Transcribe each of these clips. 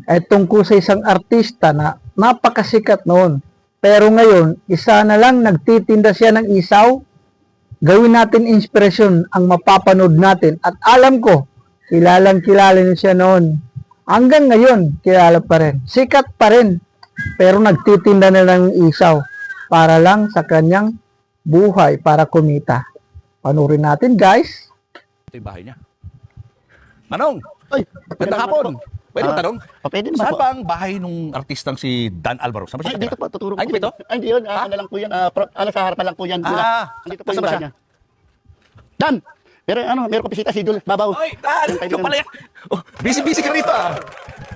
ay tungkol sa isang artista na napakasikat noon. Pero ngayon, isa na lang nagtitinda siya ng isaw. Gawin natin inspirasyon ang mapapanood natin. At alam ko, kilalang kilala niyo siya noon. Hanggang ngayon, kilala pa rin. Sikat pa rin. Pero nagtitinda na ng isaw para lang sa kanyang buhay, para kumita. Panurin natin, guys. Ito yung bahay niya. Manong, Ay, magandang hapon. Pwede mo tanong? Pwede naman Saan po. ba ang bahay nung artistang si Dan Alvaro? Saan ba Ay, siya? dito po, tuturo ko. Ay, dito? Ay, hindi yun. Ano lang po yan. Sa harapan lang po yan. Dito po Nasaan yung ba bahay siya? niya. Dan! Meron ko bisita si Jules Babaw. Ay, Dan! Ikaw pala yan. Oh, busy-busy ka rito ah.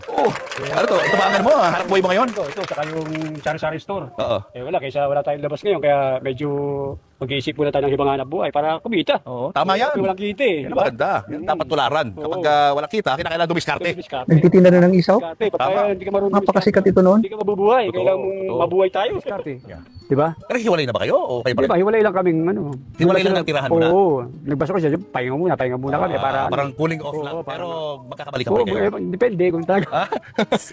Oh, ano to? Ito ba ang ano mo? Hanap buhay mo ngayon? Ito, saka yung sari-sari store. Oo. Eh wala, kaysa wala tayong labas ngayon, kaya medyo mag-iisip muna tayo ng ibang hanap buhay para kumita. Oo, tama yan. Walang kita eh. Yan ang maganda. Yan dapat tularan. Kapag walang kita, kinakailangan dumiskarte. Nagtitinda na ng isaw. Pagka Tama. hindi ka marunong Napakasikat ito noon. hindi ka mabubuhay. Totoo. Kailangan mong Totoo. mabuhay tayo. Yan. Di ba? Pero hiwalay na ba kayo? O kayo pa Di rin? ba, hiwalay lang kaming ano. Hiwalay lang ng tirahan mo na? Oo. Nagbasa ko siya, pahinga muna kami para ano. Parang cooling off lang. Oo, Pero magkakabalik Oo, pa kayo. depende kung talaga. Ha?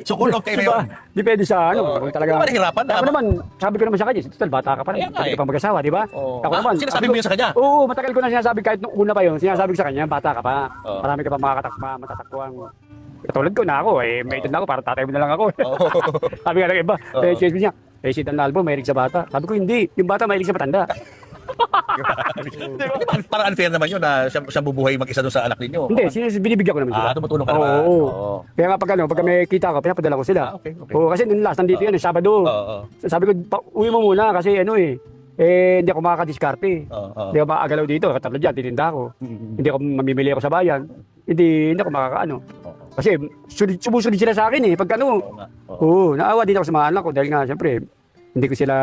So cool off kayo Diba? ngayon? Depende sa ano, Oo. kung talaga. Hindi ba nahihirapan? Ako naman, sabi ko naman sa kanya, total bata ka pa rin. Kaya nga Hindi eh. ka pa mag-asawa, di ba? Oo. Ako Ah, naman. sinasabi sabi mo ko- yun sa kanya? Oo, matagal ko na sinasabi kahit nung una pa yun. Sinasabi ko sa kanya, bata ka pa. Oo. Marami ka pa matatakbuhan. Katulad ko na ako eh, may edad na ako, para tatay mo na lang ako. Oo. Sabi nga ng iba, Oo. eh, cheers niya. Eh, si Dan Albo, mahilig sa bata. Sabi ko, hindi. Yung bata mahilig sa matanda. Di ba? Parang unfair naman yun na siya bubuhay mag-isa doon sa anak ninyo. Hindi, binibigyan ko naman sila. Tumutulong ka Oo, naman. oo. Oo. Kaya nga pag may kita ko, pinapadala ko sila. Okay, okay. Oo, kasi nung last, nandito yun, Sabado. Oo. Sabi ko, uwi mo muna kasi ano hindi ako makakadiskarte. Oo. Hindi ako makakagalaw dito, katulad dyan, titinda ako. Mm-mm. Hindi ako mamimili ako sa bayan. Hindi ako makakaano. Kasi sumusunod sila sa akin pag ano. Oo nga. Oo. Oo, naawa din ako sa mga anak ko dahil nga siyempre hindi ko sila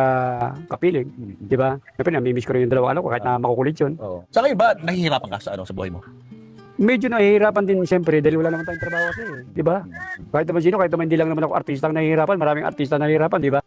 kapiling, di ba? Siyempre namimiss ko rin yung dalawang anak ko kahit na makukulit yun. Oo. Sa ngayon ba, nahihirapan ka sa sa buhay mo? Medyo nahihirapan din siyempre dahil wala naman tayong trabaho kasi, di ba? Kahit naman sino, kahit naman hindi lang naman ako artista ang nahihirapan, maraming artista ang nahihirapan, di ba?